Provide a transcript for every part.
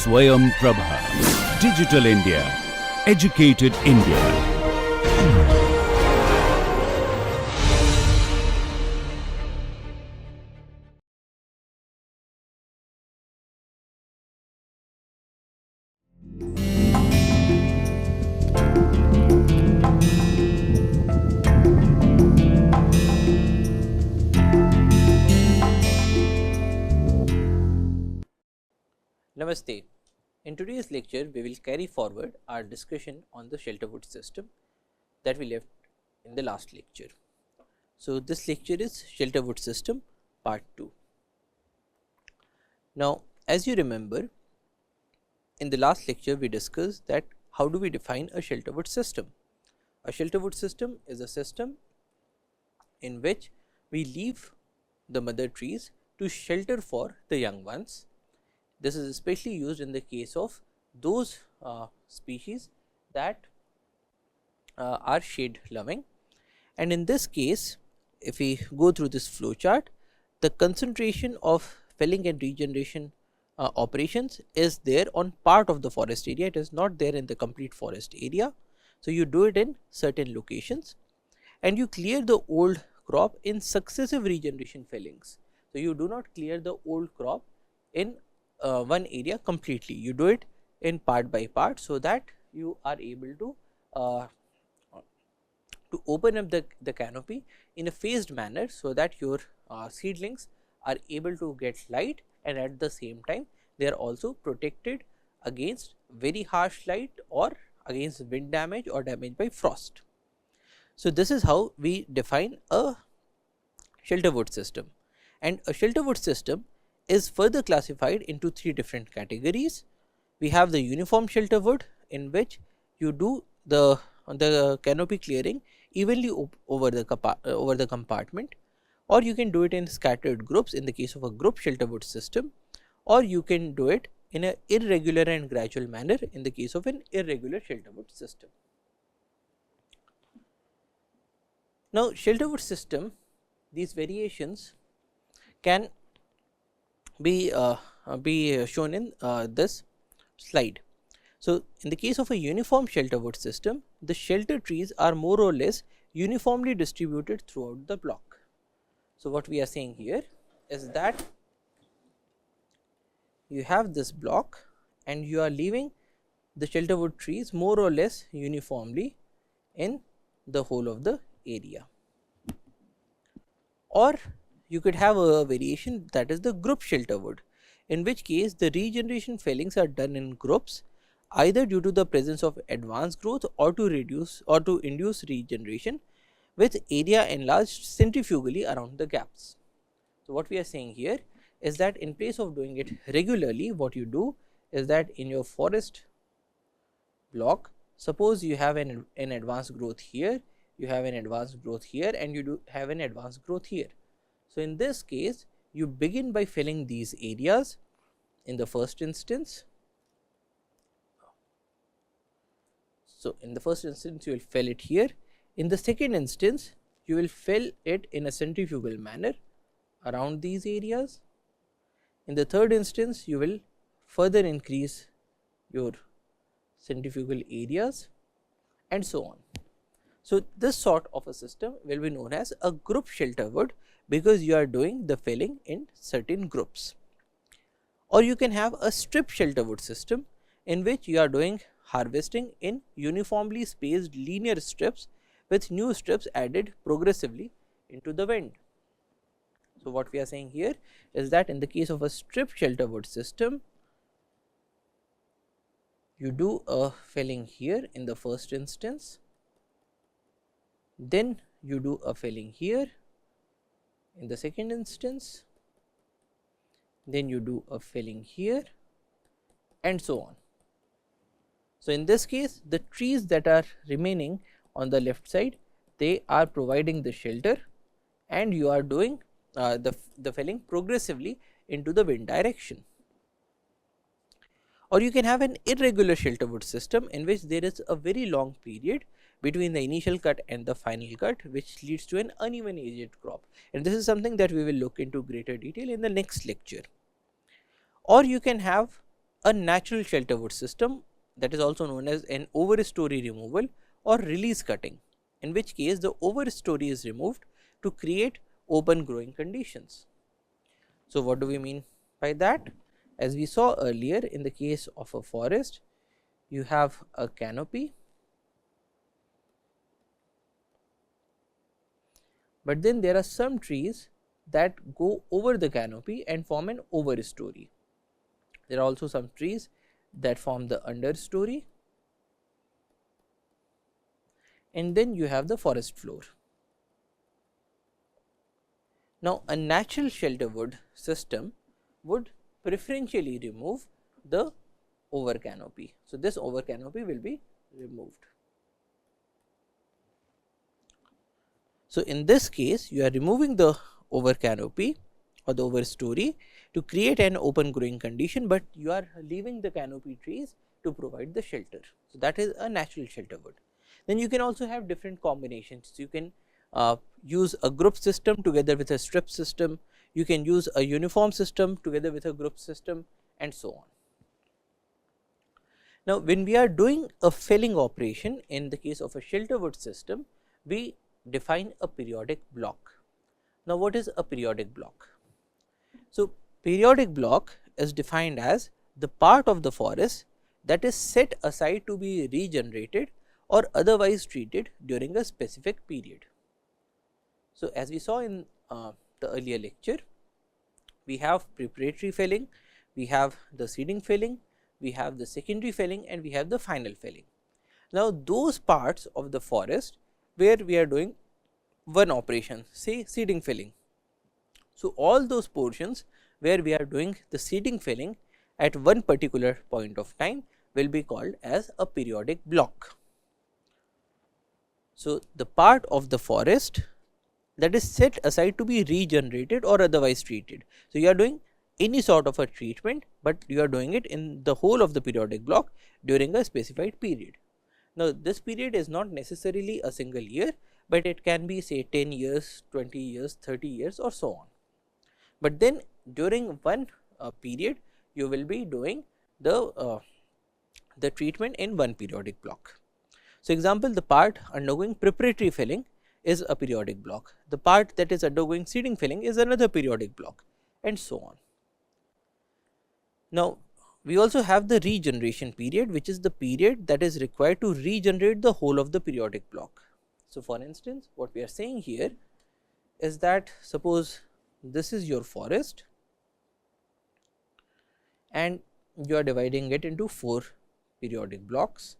Swayam Prabha. Digital India. Educated India. Namaste. In today's lecture, we will carry forward our discussion on the Shelterwood system that we left in the last lecture. So, this lecture is Shelterwood system part 2. Now, as you remember, in the last lecture we discussed that how do we define a Shelterwood system. A Shelterwood system is a system in which we leave the mother trees to shelter for the young ones. This is especially used in the case of those species that are shade loving, and in this case if we go through this flow chart, the concentration of felling and regeneration operations is there on part of the forest area, it is not there in the complete forest area. So, you do it in certain locations and you clear the old crop in successive regeneration fellings. So, you do not clear the old crop in one area completely, you do it in part by part, so that you are able to open up the canopy in a phased manner, so that your seedlings are able to get light, and at the same time they are also protected against very harsh light or against wind damage or damage by frost. So, this is how we define a Shelterwood system, and a Shelterwood system is further classified into 3 different categories. We have the uniform Shelterwood, in which you do the canopy clearing evenly over the compartment, or you can do it in scattered groups in the case of a group Shelterwood system, or you can do it in an irregular and gradual manner in the case of an irregular Shelterwood system. Now, Shelterwood system, these variations can be shown in this slide. So, in the case of a uniform Shelterwood system, the shelter trees are more or less uniformly distributed throughout the block. So, what we are saying here is that you have this block and you are leaving the Shelterwood trees more or less uniformly in the whole of the area. Or you could have a variation, that is the group Shelterwood, in which case the regeneration fellings are done in groups, either due to the presence of advanced growth or to reduce or to induce regeneration, with area enlarged centrifugally around the gaps. So, what we are saying here is that in place of doing it regularly, what you do is that in your forest block, suppose you have an advanced growth here, you have an advanced growth here, and you do have an advanced growth here. So, in this case you begin by felling these areas in the first instance. So, in the first instance you will fell it here, in the second instance you will fell it in a centrifugal manner around these areas, in the third instance you will further increase your centrifugal areas, and so on. So, this sort of a system will be known as a group Shelterwood, because you are doing the felling in certain groups. Or you can have a strip Shelterwood system, in which you are doing harvesting in uniformly spaced linear strips with new strips added progressively into the wind. So, what we are saying here is that in the case of a strip Shelterwood system, you do a felling here in the first instance, then you do a felling here in the second instance, then you do a felling here, and so on. So, in this case the trees that are remaining on the left side, they are providing the shelter, and you are doing the felling progressively into the wind direction. Or you can have an irregular Shelterwood system, in which there is a very long period between the initial cut and the final cut, which leads to an uneven aged crop, and this is something that we will look into greater detail in the next lecture. Or you can have a natural shelterwood system, that is also known as an overstory removal or release cutting, in which case the overstory is removed to create open growing conditions. So, what do we mean by that? As we saw earlier, in the case of a forest, you have a canopy, but then there are some trees that go over the canopy and form an overstory. There are also some trees that form the understory, and then you have the forest floor. Now, a natural shelterwood system would preferentially remove the over canopy. So, this over canopy will be removed. So, in this case you are removing the over canopy or the overstory to create an open growing condition, but you are leaving the canopy trees to provide the shelter. So, that is a natural shelterwood. Then you can also have different combinations. You can use a group system together with a strip system, you can use a uniform system together with a group system, and so on. Now, when we are doing a felling operation in the case of a shelterwood system, we define a periodic block. Now, what is a periodic block? So, periodic block is defined as the part of the forest that is set aside to be regenerated or otherwise treated during a specific period. So, as we saw in the earlier lecture, we have preparatory felling, we have the seeding felling, we have the secondary felling, and we have the final felling. Now, those parts of the forest where we are doing one operation, say seeding felling. So, all those portions where we are doing the seeding felling at one particular point of time will be called as a periodic block. So, the part of the forest that is set aside to be regenerated or otherwise treated. So, you are doing any sort of a treatment, but you are doing it in the whole of the periodic block during a specified period. Now, this period is not necessarily a single year, but it can be say 10 years, 20 years, 30 years or so on. But then during one period, you will be doing the treatment in one periodic block. So, example, the part undergoing preparatory felling is a periodic block, the part that is undergoing seeding felling is another periodic block, and so on. Now, we also have the regeneration period, which is the period that is required to regenerate the whole of the periodic block. So, for instance, what we are saying here is that suppose this is your forest and you are dividing it into 4 periodic blocks.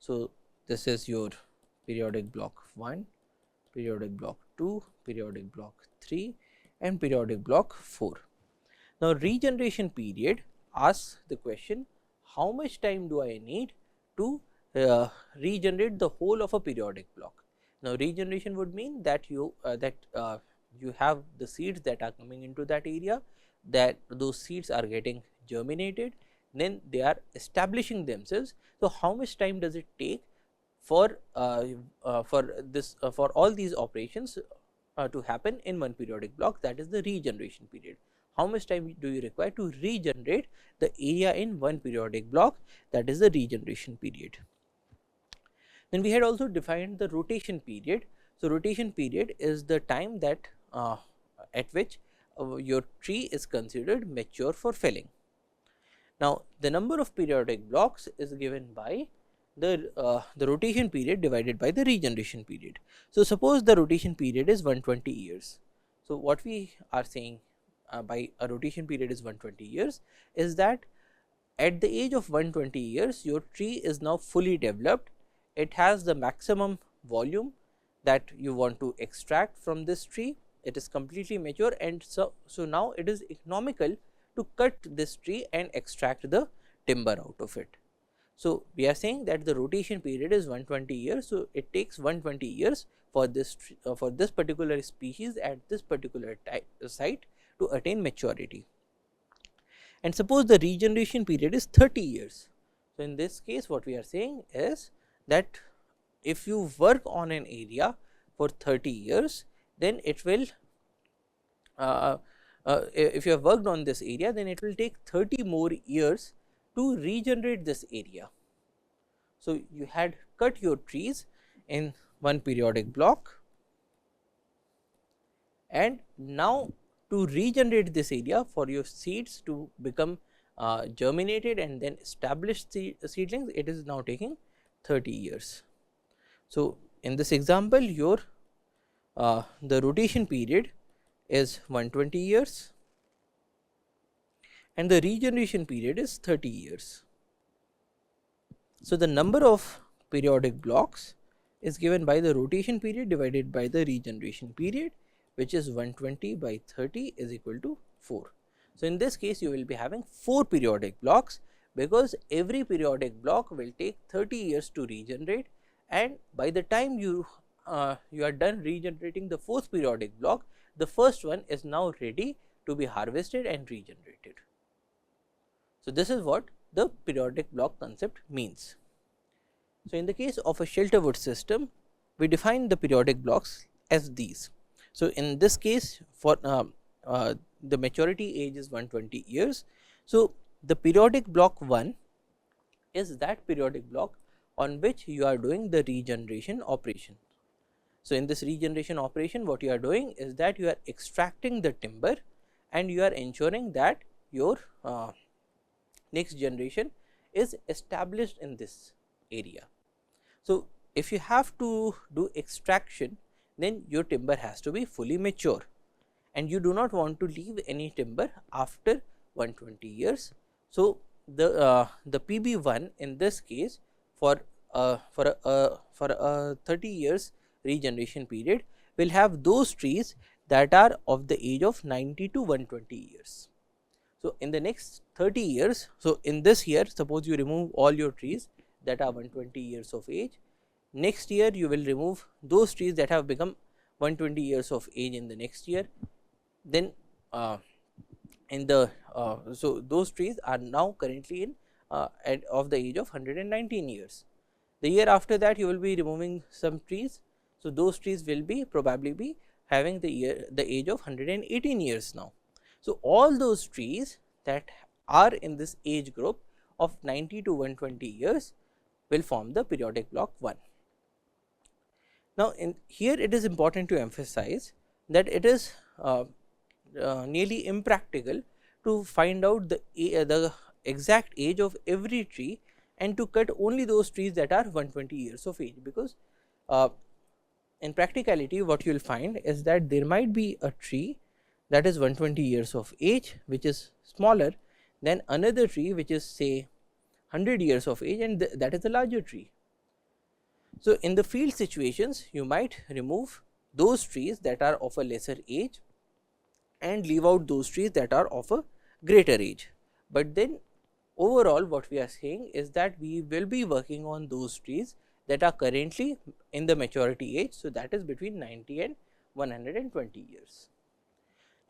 So, this is your periodic block 1, periodic block 2, periodic block 3 and periodic block 4. Now, regeneration period asks the question, how much time do I need to regenerate the whole of a periodic block? Now, regeneration would mean that you have the seeds that are coming into that area, that those seeds are getting germinated, then they are establishing themselves. So, how much time does it take for all these operations to happen in one periodic block? That is the regeneration period. How much time do you require to regenerate the area in one periodic block? That is the regeneration period. Then we had also defined the rotation period. So, rotation period is the time that at which your tree is considered mature for felling. Now, the number of periodic blocks is given by the rotation period divided by the regeneration period. So, suppose the rotation period is 120 years. So, what we are saying by a rotation period is 120 years is that at the age of 120 years your tree is now fully developed, it has the maximum volume that you want to extract from this tree, it is completely mature, and so now it is economical to cut this tree and extract the timber out of it. So, we are saying that the rotation period is 120 years. So, it takes 120 years for this particular species at this particular site to attain maturity. And suppose the regeneration period is 30 years. So, in this case what we are saying is that if you work on an area for 30 years, then it will if you have worked on this area, then it will take 30 more years to regenerate this area. So, you had cut your trees in one periodic block, and now to regenerate this area for your seeds to become germinated and then established seedlings, it is now taking 30 years. So, in this example your the rotation period is 120 years and the regeneration period is 30 years. So, the number of periodic blocks is given by the rotation period divided by the regeneration period, which is 120 by 30 is equal to 4. So, in this case you will be having 4 periodic blocks, because every periodic block will take 30 years to regenerate, and by the time you are done regenerating the 4th periodic block, the first one is now ready to be harvested and regenerated. So, this is what the periodic block concept means. So, in the case of a Shelterwood system, we define the periodic blocks as these. So, in this case for the maturity age is 120 years. So, the periodic block 1 is that periodic block on which you are doing the regeneration operation. So, in this regeneration operation what you are doing is that you are extracting the timber and you are ensuring that your next generation is established in this area. So, if you have to do extraction, then your timber has to be fully mature, and you do not want to leave any timber after 120 years. So, the PB1 in this case for a 30 years regeneration period will have those trees that are of the age of 90 to 120 years. So, in the next 30 years, so in this year suppose you remove all your trees that are 120 years of age, next year you will remove those trees that have become 120 years of age in the next year, then in the so those trees are now currently in of the age of 119 years. The year after that you will be removing some trees, so those trees will be probably be having the age of 118 years now. So, all those trees that are in this age group of 90 to 120 years will form the periodic block 1. Now, in here it is important to emphasize that it is nearly impractical to find out the exact age of every tree and to cut only those trees that are 120 years of age, because in practicality what you will find is that there might be a tree that is 120 years of age, which is smaller than another tree which is say 100 years of age, and that is a larger tree. So, in the field situations you might remove those trees that are of a lesser age and leave out those trees that are of a greater age, but then overall what we are saying is that we will be working on those trees that are currently in the maturity age. So, that is between 90 and 120 years.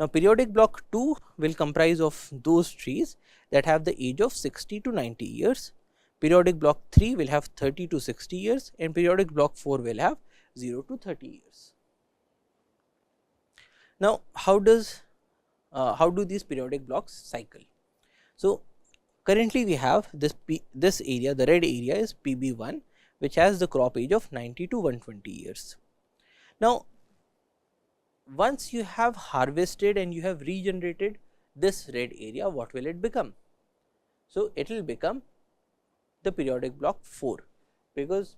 Now, periodic block 2 will comprise of those trees that have the age of 60 to 90 years, periodic block 3 will have 30 to 60 years, and periodic block 4 will have 0 to 30 years. Now, how do these periodic blocks cycle? So, currently we have this area, the red area is PB1, which has the crop age of 90 to 120 years. Now, once you have harvested and you have regenerated this red area, what will it become? So, it will become the periodic block 4, because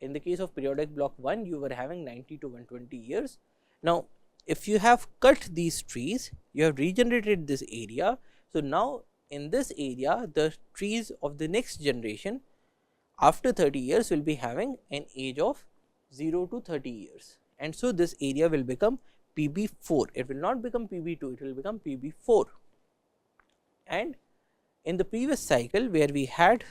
in the case of periodic block 1 you were having 90 to 120 years. Now, if you have cut these trees, you have regenerated this area. So, now in this area the trees of the next generation after 30 years will be having an age of 0 to 30 years, and so this area will become PB4. It will not become PB2, it will become PB4. And in the previous cycle where we had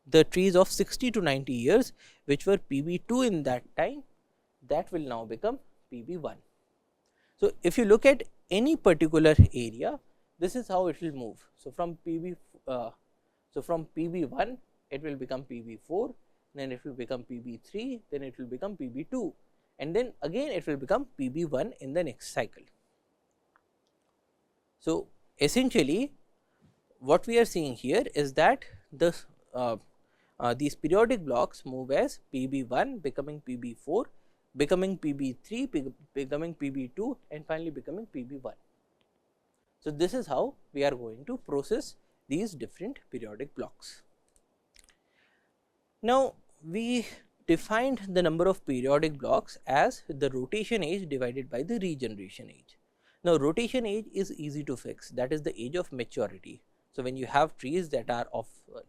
the trees of 60 to 90 years which were PB2 in that time, that will now become PB1. So, if you look at any particular area, this is how it will move. So, from PB1 it will become PB4, then it will become PB3, then it will become PB2, and then again it will become PB1 in the next cycle. So, essentially what we are seeing here is that these periodic blocks move as PB1 becoming PB4, becoming PB3, becoming PB2, and finally becoming PB1. So, this is how we are going to process these different periodic blocks. Now, we defined the number of periodic blocks as the rotation age divided by the regeneration age. Now, rotation age is easy to fix, that is the age of maturity. So, when you have trees that are of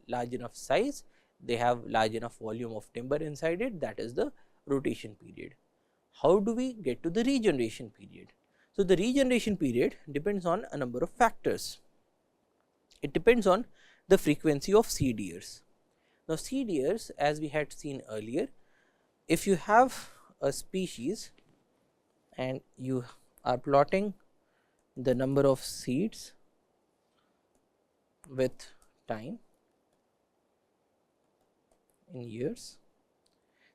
large enough size, they have large enough volume of timber inside it, that is the rotation period. How do we get to the regeneration period? So, the regeneration period depends on a number of factors. It depends on the frequency of seed years. Now, seed years, as we had seen earlier, if you have a species and you are plotting the number of seeds with time in years,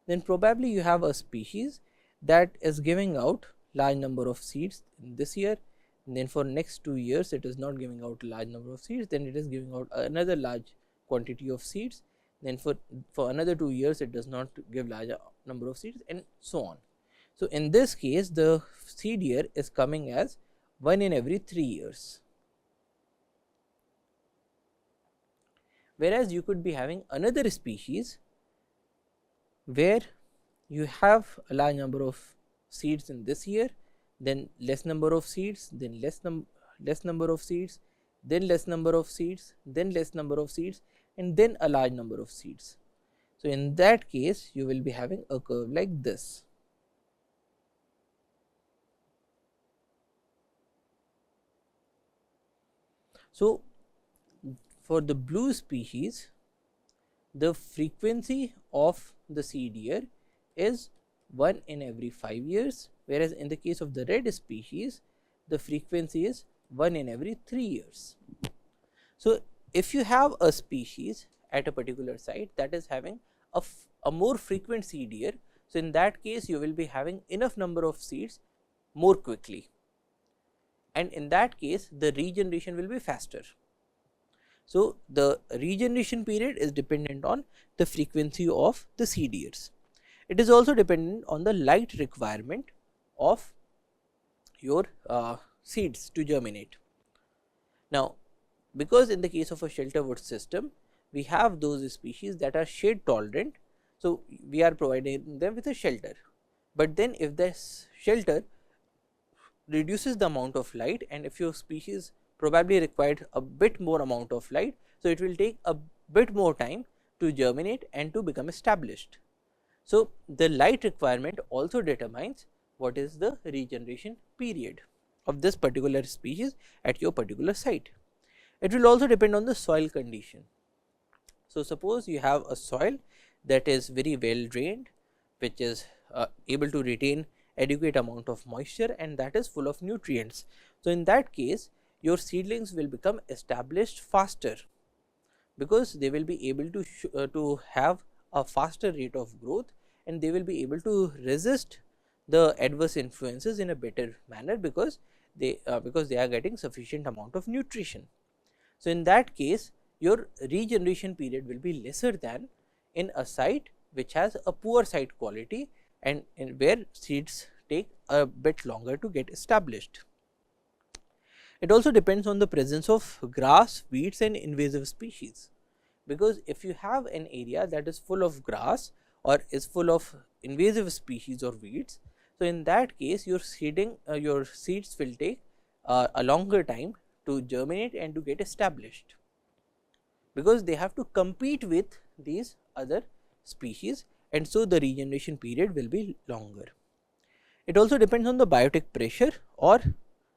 then probably you have a species that is giving out large number of seeds in this year, and then for next 2 years it is not giving out a large number of seeds, then it is giving out another large quantity of seeds, then for another 2 years it does not give large number of seeds, and so on. So, in this case the seed year is coming as 1 in every 3 years, whereas you could be having another species where you have a large number of seeds in this year, then less number of seeds, then less number of seeds, then less number of seeds, then less number of seeds, and then a large number of seeds. So, in that case you will be having a curve like this. So, for the blue species, the frequency of the seed year is 1 in every 5 years, whereas in the case of the red species the frequency is 1 in every 3 years. So, if you have a species at a particular site that is having a more frequent seed year, so in that case you will be having enough number of seeds more quickly, and in that case the regeneration will be faster. So, the regeneration period is dependent on the frequency of the seed years. It is also dependent on the light requirement of your seeds to germinate. Now, because in the case of a Shelterwood system we have those species that are shade tolerant, so we are providing them with a shelter, but then if this shelter reduces the amount of light, and if your species probably required a bit more amount of light, so it will take a bit more time to germinate and to become established. So, the light requirement also determines what is the regeneration period of this particular species at your particular site. It will also depend on the soil condition. So, suppose you have a soil that is very well drained, which is able to retain adequate amount of moisture and that is full of nutrients. So, in that case your seedlings will become established faster, because they will be able to have a faster rate of growth, and they will be able to resist the adverse influences in a better manner, because they are getting sufficient amount of nutrition. So, in that case your regeneration period will be lesser than in a site which has a poor site quality and where seeds take a bit longer to get established. It also depends on the presence of grass, weeds and invasive species, because if you have an area that is full of grass or is full of invasive species or weeds, so in that case your seeds will take a longer time to germinate and to get established, because they have to compete with these other species, and so the regeneration period will be longer. It also depends on the biotic pressure or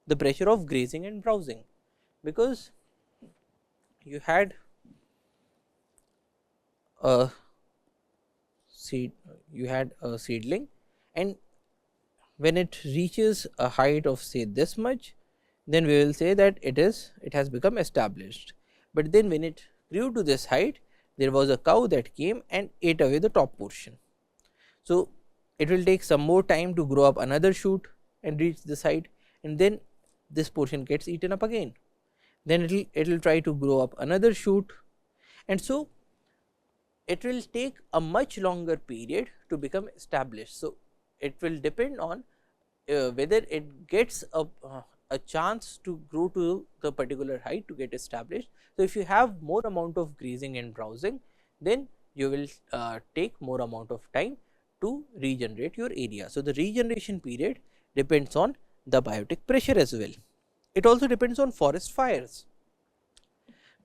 the pressure of grazing and browsing, because you had a seedling, and when it reaches a height of say this much, then we will say that it has become established. But then when it grew to this height, there was a cow that came and ate away the top portion. So, it will take some more time to grow up another shoot and reach this height, and then this portion gets eaten up again. then it will try to grow up another shoot, and so it will take a much longer period to become established. So, it will depend on whether it gets a chance to grow to the particular height to get established. So, if you have more amount of grazing and browsing, then you will take more amount of time to regenerate your area. So, the regeneration period depends on the biotic pressure as well. It also depends on forest fires,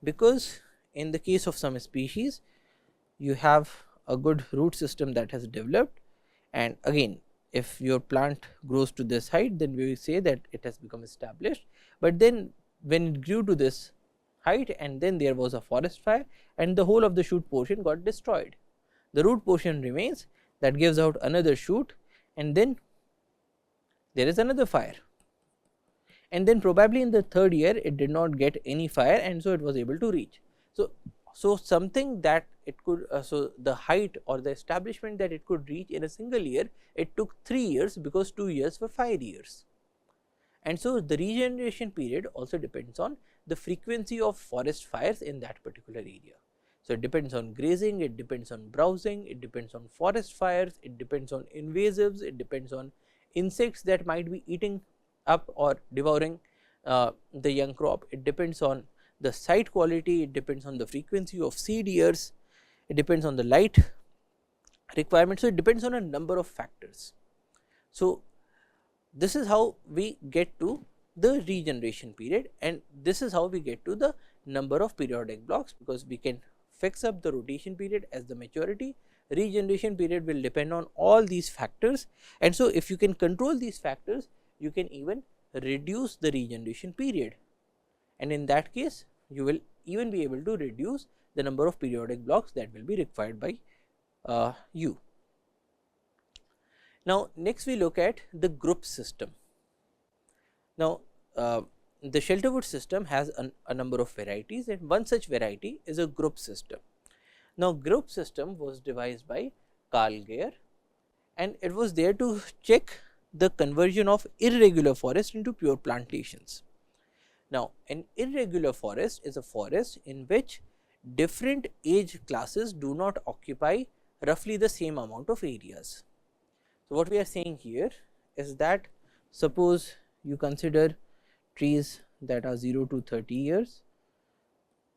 because in the case of some species you have a good root system that has developed, and again if your plant grows to this height, then we will say that it has become established. But then when it grew to this height and then there was a forest fire and the whole of the shoot portion got destroyed, the root portion remains, that gives out another shoot, and then there is another fire, and then probably in the third year it did not get any fire, and so it was able to reach. So, something that it could so the height or the establishment that it could reach in a single year, it took 3 years, because 2 years were 5 years. And so, the regeneration period also depends on the frequency of forest fires in that particular area. So, it depends on grazing, it depends on browsing, it depends on forest fires, it depends on invasives, it depends on insects that might be eating up or devouring the young crop, it depends on the site quality, it depends on the frequency of seed years, it depends on the light requirement. So, it depends on a number of factors. So, this is how we get to the regeneration period, and this is how we get to the number of periodic blocks, because we can fix up the rotation period as the maturity. Regeneration period will depend on all these factors, and so if you can control these factors, you can even reduce the regeneration period, and in that case you will even be able to reduce the number of periodic blocks that will be required by you. Now, next we look at the group system. Now, the Shelterwood system has a number of varieties, and one such variety is a group system. Now, group system was devised by Carl Geyer, and it was there to check the conversion of irregular forest into pure plantations. Now, an irregular forest is a forest in which different age classes do not occupy roughly the same amount of areas. So, what we are saying here is that suppose you consider trees that are 0 to 30 years,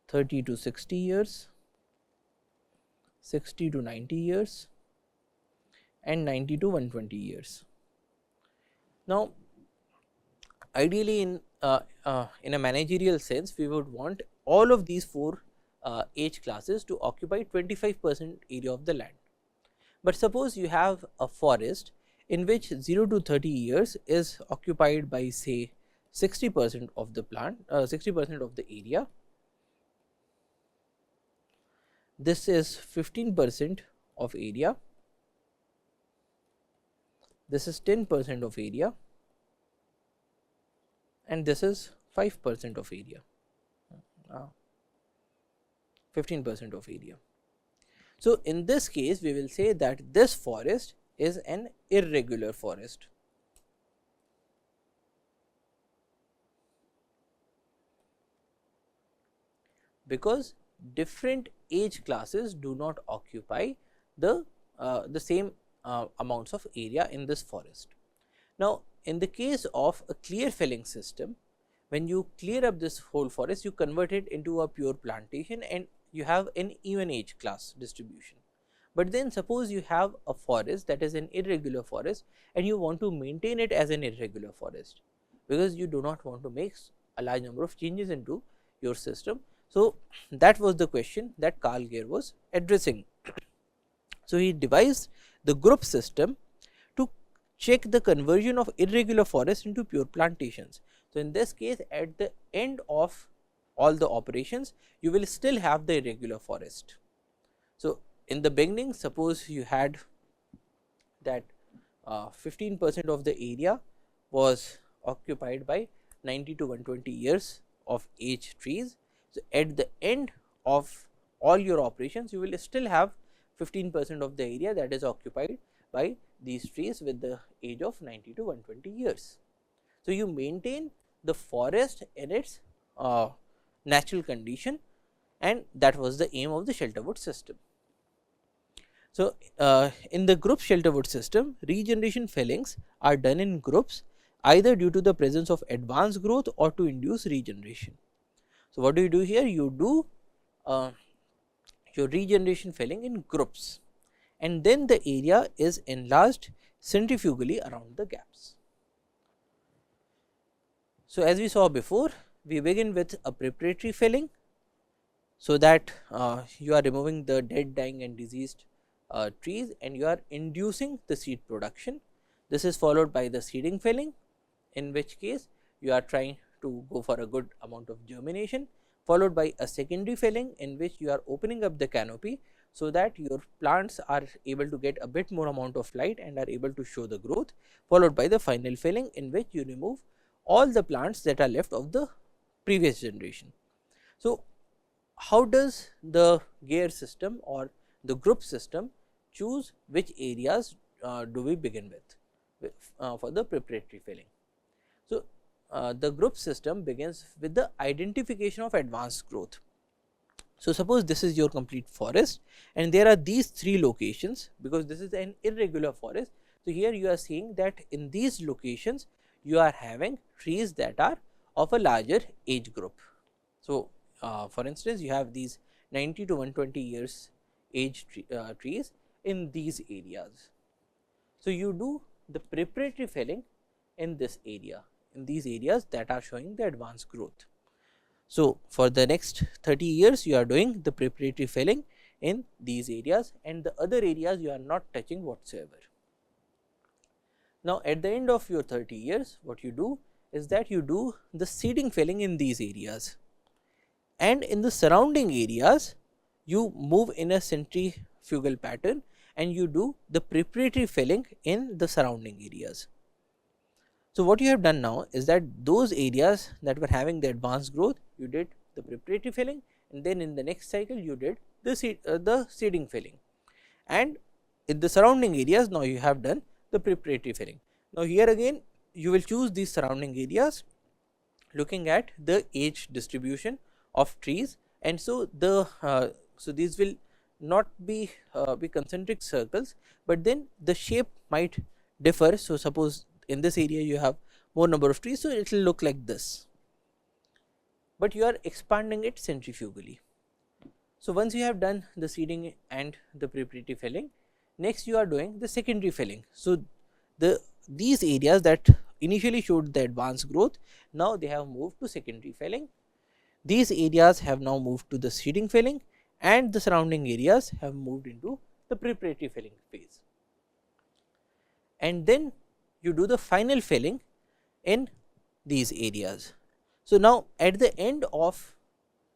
30 to 60 years, 60 to 90 years, and 90 to 120 years. Now, ideally in a managerial sense, we would want all of these 4 age classes to occupy 25% area of the land. But suppose you have a forest in which 0 to 30 years is occupied by say 60% of the plant, 60% of the area. This is 15% of area, this is 10% of area, and this is 5% of area, 15% of area. So, in this case we will say that this forest is an irregular forest. Because different age classes do not occupy the same amounts of area in this forest. Now, in the case of a clear felling system, when you clear up this whole forest, you convert it into a pure plantation and you have an even age class distribution. But then suppose you have a forest that is an irregular forest and you want to maintain it as an irregular forest, because you do not want to make a large number of changes into your system. So, that was the question that Carl Geyer was addressing. So, he devised the group system to check the conversion of irregular forest into pure plantations. So, in this case, at the end of all the operations, you will still have the irregular forest. So, in the beginning, suppose you had that 15% of the area was occupied by 90 to 120 years of age trees. So, at the end of all your operations, you will still have 15% of the area that is occupied by these trees with the age of 90 to 120 years. So, you maintain the forest in its natural condition, and that was the aim of the Shelterwood system. So, in the group Shelterwood system, regeneration fillings are done in groups either due to the presence of advanced growth or to induce regeneration. So, what do you do here? You do your regeneration filling in groups, and then the area is enlarged centrifugally around the gaps. So, as we saw before, we begin with a preparatory filling, so that you are removing the dead, dying and diseased trees, and you are inducing the seed production. This is followed by the seeding filling, in which case you are trying to go for a good amount of germination, followed by a secondary filling, in which you are opening up the canopy, so that your plants are able to get a bit more amount of light and are able to show the growth, followed by the final filling, in which you remove all the plants that are left of the previous generation. So, how does the gear system or the group system choose which areas do we begin with for the preparatory filling? So, the group system begins with the identification of advanced growth. So, suppose this is your complete forest, and there are these 3 locations, because this is an irregular forest. So, here you are seeing that in these locations you are having trees that are of a larger age group. So, for instance, you have these 90 to 120 years age trees in these areas. So, you do the preparatory filling in this area, in these areas that are showing the advanced growth. So, for the next 30 years you are doing the preparatory filling in these areas, and the other areas you are not touching whatsoever. Now, at the end of your 30 years, what you do is that you do the seeding filling in these areas, and in the surrounding areas you move in a centrifugal pattern and you do the preparatory filling in the surrounding areas. So, what you have done now is that those areas that were having the advanced growth, you did the preparatory filling, and then in the next cycle you did the seeding filling, and in the surrounding areas now you have done the preparatory filling. Now, here again you will choose these surrounding areas looking at the age distribution of trees, and so the so these will not be concentric circles, but then the shape might differ. So, suppose in this area you have more number of trees, so it will look like this, but you are expanding it centrifugally. So, once you have done the seeding and the preparatory filling, next you are doing the secondary filling. So, these areas that initially showed the advanced growth, now they have moved to secondary filling. These areas have now moved to the seeding filling, and the surrounding areas have moved into the preparatory filling phase. And then you do the final filling in these areas. So, now at the end of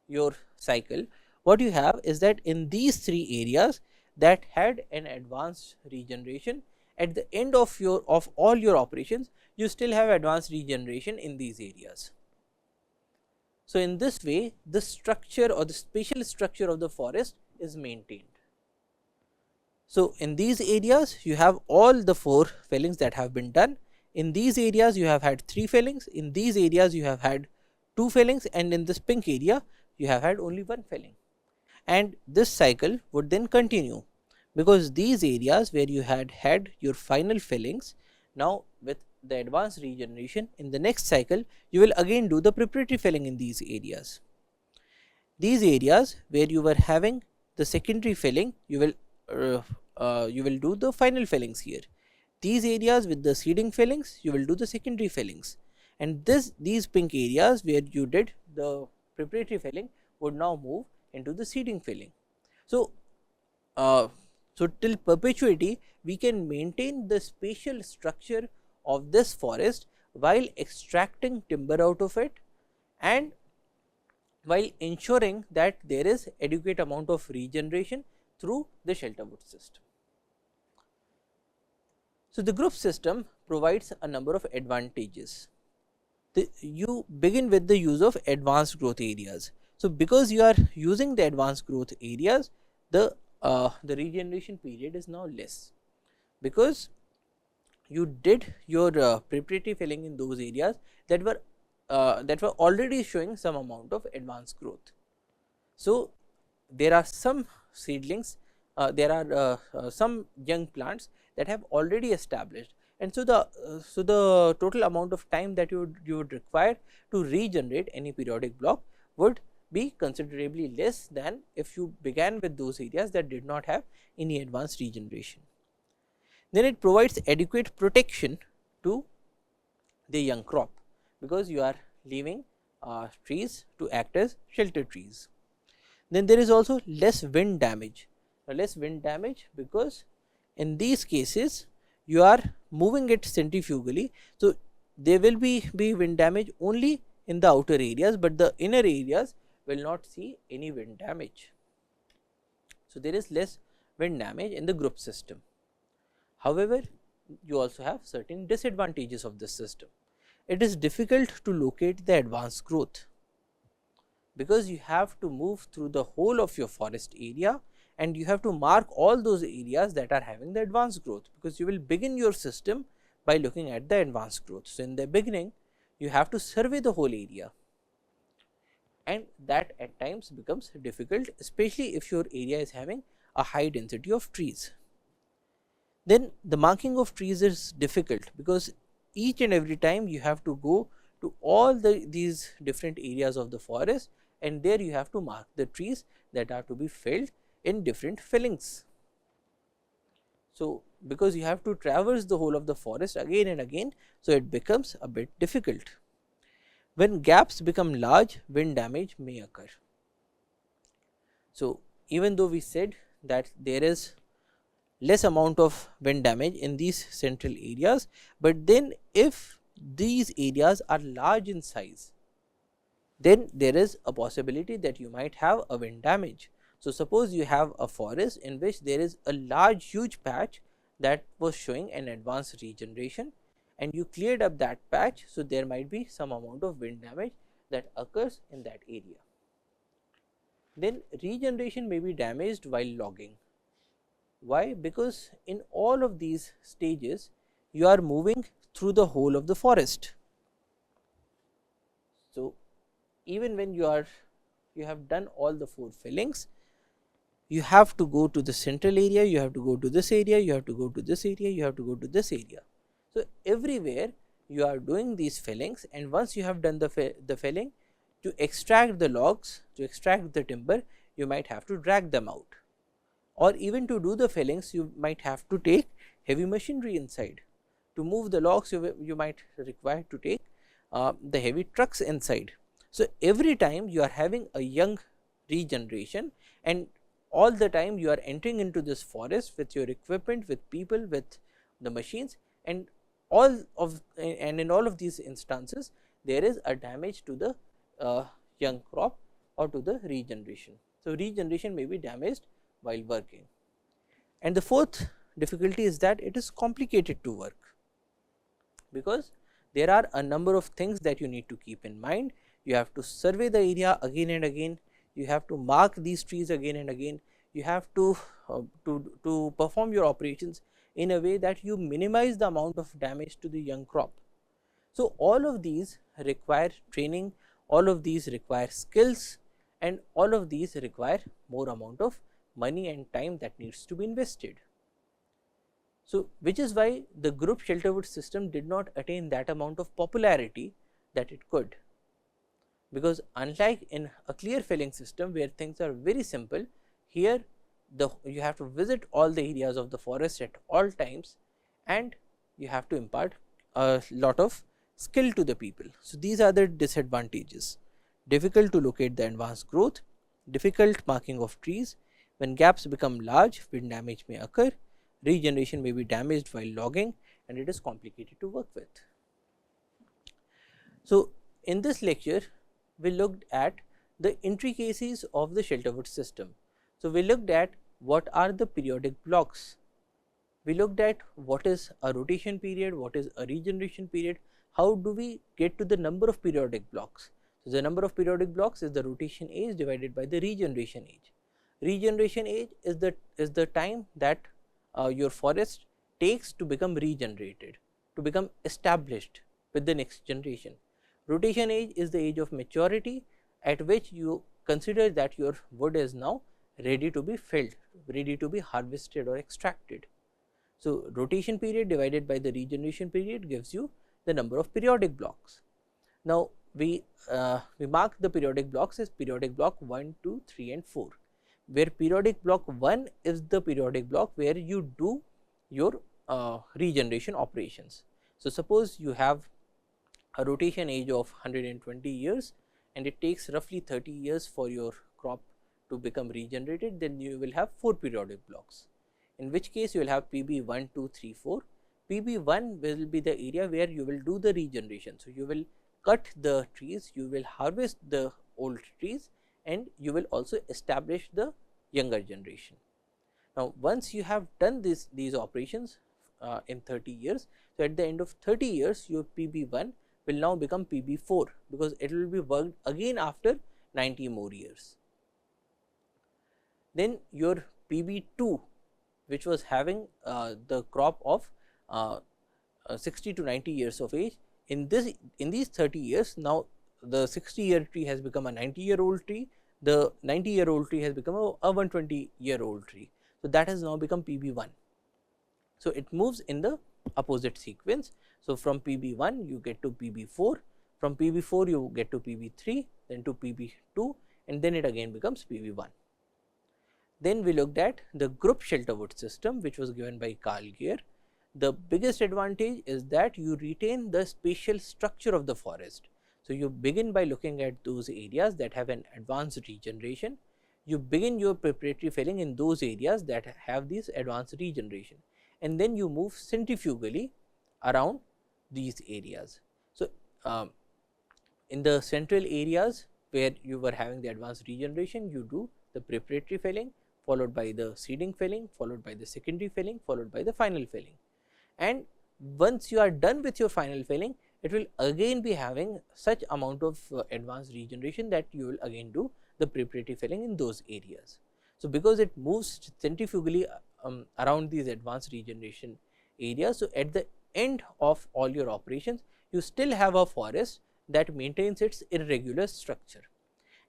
your cycle, what you have is that in these 3 areas that had an advanced regeneration, at the end of all your operations, you still have advanced regeneration in these areas. So, in this way the structure or the spatial structure of the forest is maintained. So, in these areas you have all the 4 fillings that have been done. In these areas you have had 3 fillings, in these areas you have had 2 fillings, and in this pink area you have had only 1 filling. And this cycle would then continue, because these areas where you had your final fillings, now with the advanced regeneration, in the next cycle you will again do the preparatory filling in these areas. These areas where you were having the secondary filling, you will do the final fillings here. These areas with the seeding fillings, you will do the secondary fillings, and these pink areas where you did the preparatory filling would now move into the seeding filling. So, till perpetuity we can maintain the spatial structure of this forest while extracting timber out of it, and while ensuring that there is adequate amount of regeneration through the Shelterwood system. So, the group system provides a number of advantages. You begin with the use of advanced growth areas. So, because you are using the advanced growth areas, the regeneration period is now less, because you did your preparatory filling in those areas that were that were already showing some amount of advanced growth. So, there are some seedlings, there are some young plants that have already established, and so the total amount of time that you would require to regenerate any periodic block would be considerably less than if you began with those areas that did not have any advanced regeneration. Then it provides adequate protection to the young crop, because you are leaving trees to act as shelter trees. Then there is also less wind damage. Now, less wind damage because in these cases you are moving it centrifugally. So, there will be wind damage only in the outer areas, but the inner areas will not see any wind damage. So, there is less wind damage in the group system. However, you also have certain disadvantages of this system. It is difficult to locate the advanced growth, because you have to move through the whole of your forest area and you have to mark all those areas that are having the advanced growth, because you will begin your system by looking at the advanced growth. So, in the beginning you have to survey the whole area, and that at times becomes difficult, especially if your area is having a high density of trees. Then the marking of trees is difficult, because each and every time you have to go to all these different areas of the forest, and there you have to mark the trees that are to be felled in different fellings. So, because you have to traverse the whole of the forest again and again, so it becomes a bit difficult. When gaps become large, wind damage may occur. So, even though we said that there is less amount of wind damage in these central areas, but then if these areas are large in size, then there is a possibility that you might have a wind damage. So, suppose you have a forest in which there is a large huge patch that was showing an advanced regeneration, and you cleared up that patch. So, there might be some amount of wind damage that occurs in that area. Then regeneration may be damaged while logging. Why? Because in all of these stages you are moving through the whole of the forest. So, even when you have done all the 4 fillings, you have to go to the central area, you have to go to this area, you have to go to this area, you have to go to this area. So, everywhere you are doing these fillings, and once you have done the felling, to extract the logs, to extract the timber, you might have to drag them out, or even to do the fellings you might have to take heavy machinery inside. To move the logs you might require to take the heavy trucks inside. So, every time you are having a young regeneration, and all the time you are entering into this forest with your equipment, with people, with the machines, and in all of these instances there is a damage to the young crop or to the regeneration. So, regeneration may be damaged while working. And the fourth difficulty is that it is complicated to work, because there are a number of things that you need to keep in mind. You have to survey the area again and again, you have to mark these trees again and again, you have to perform your operations in a way that you minimize the amount of damage to the young crop. So, all of these require training, all of these require skills, and all of these require more amount of money and time that needs to be invested. So, which is why the group Shelterwood system did not attain that amount of popularity that it could, because unlike in a clear felling system where things are very simple, here you have to visit all the areas of the forest at all times, and you have to impart a lot of skill to the people. So, these are the disadvantages: difficult to locate the advanced growth, difficult marking of trees, when gaps become large, wind damage may occur, regeneration may be damaged while logging, and it is complicated to work with. So, in this lecture we looked at the intricacies of the Shelterwood system. So, we looked at what are the periodic blocks, we looked at what is a rotation period, what is a regeneration period, how do we get to the number of periodic blocks. So, the number of periodic blocks is the rotation age divided by the regeneration age. Regeneration age is the time that your forest takes to become regenerated, to become established with the next generation. Rotation age is the age of maturity at which you consider that your wood is now ready to be felled, ready to be harvested or extracted. So, rotation period divided by the regeneration period gives you the number of periodic blocks. Now, we mark the periodic blocks as periodic block 1, 2, 3 and 4, where periodic block 1 is the periodic block where you do your regeneration operations. So, suppose you have a rotation age of 120 years and it takes roughly 30 years for your crop to become regenerated, then you will have 4 periodic blocks, in which case you will have PB 1, 2, 3, 4. PB 1 will be the area where you will do the regeneration. So, you will cut the trees, you will harvest the old trees and you will also establish the younger generation. Now, once you have done these operations in 30 years, so at the end of 30 years your PB 1 will now become PB 4, because it will be worked again after 90 more years. Then your PB 2, which was having the crop of 60 to 90 years of age, in these 30 years, now the 60-year tree has become a 90-year-old tree, the 90-year-old tree has become a 120-year-old tree. So, that has now become PB 1. So, it moves in the opposite sequence. So, from PB 1 you get to PB 4, from PB 4 you get to PB 3, then to PB 2 and then it again becomes PB 1. Then we looked at the group Shelterwood system, which was given by Carl Gear. The biggest advantage is that you retain the spatial structure of the forest. So, you begin by looking at those areas that have an advanced regeneration. You begin your preparatory felling in those areas that have this advanced regeneration, and then you move centrifugally around these areas. So, in the central areas where you were having the advanced regeneration, you do the preparatory felling, followed by the seeding felling, followed by the secondary felling, followed by the final felling. And once you are done with your final felling, it will again be having such amount of advanced regeneration that you will again do the preparatory felling in those areas. So, because it moves centrifugally around these advanced regeneration areas, so at the end of all your operations, you still have a forest that maintains its irregular structure.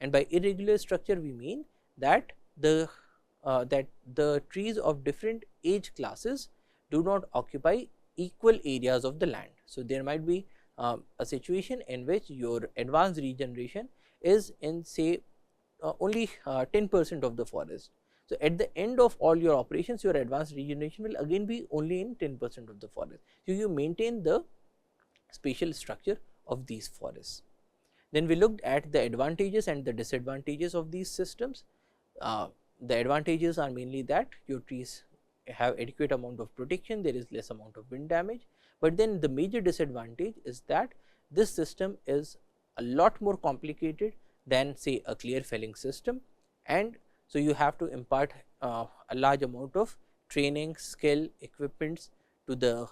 And by irregular structure, we mean that the trees of different age classes do not occupy equal areas of the land. So, there might be a situation in which your advanced regeneration is in say only 10% of the forest. So, at the end of all your operations, your advanced regeneration will again be only in 10% of the forest. So, you maintain the spatial structure of these forests. Then we looked at the advantages and the disadvantages of these systems. The advantages are mainly that your trees have adequate amount of protection, there is less amount of wind damage, but then the major disadvantage is that this system is a lot more complicated than say a clear felling system, and so you have to impart a large amount of training, skill, equipments to the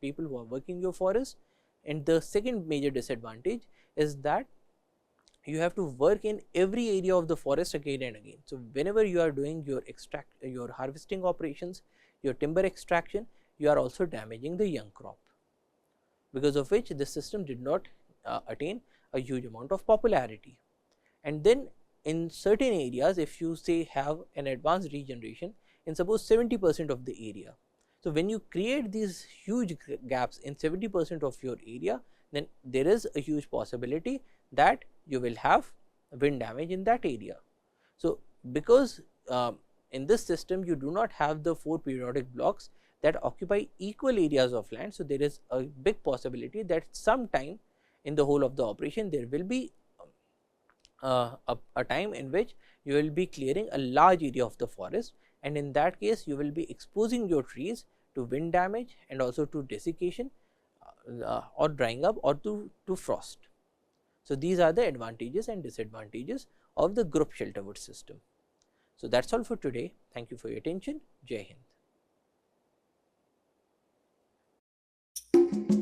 people who are working your forest. And the second major disadvantage is that you have to work in every area of the forest again and again. So, whenever you are doing your harvesting operations, your timber extraction, you are also damaging the young crop, because of which the system did not attain a huge amount of popularity. And then in certain areas, if you say have an advanced regeneration in suppose 70% of the area, so when you create these huge gaps in 70% of your area, then there is a huge possibility that you will have wind damage in that area. So, because in this system you do not have the 4 periodic blocks that occupy equal areas of land. So, there is a big possibility that sometime in the whole of the operation there will be a time in which you will be clearing a large area of the forest, and in that case you will be exposing your trees to wind damage and also to desiccation or drying up or to frost. So, these are the advantages and disadvantages of the group Shelterwood system. So, that is all for today. Thank you for your attention. Jai Hind.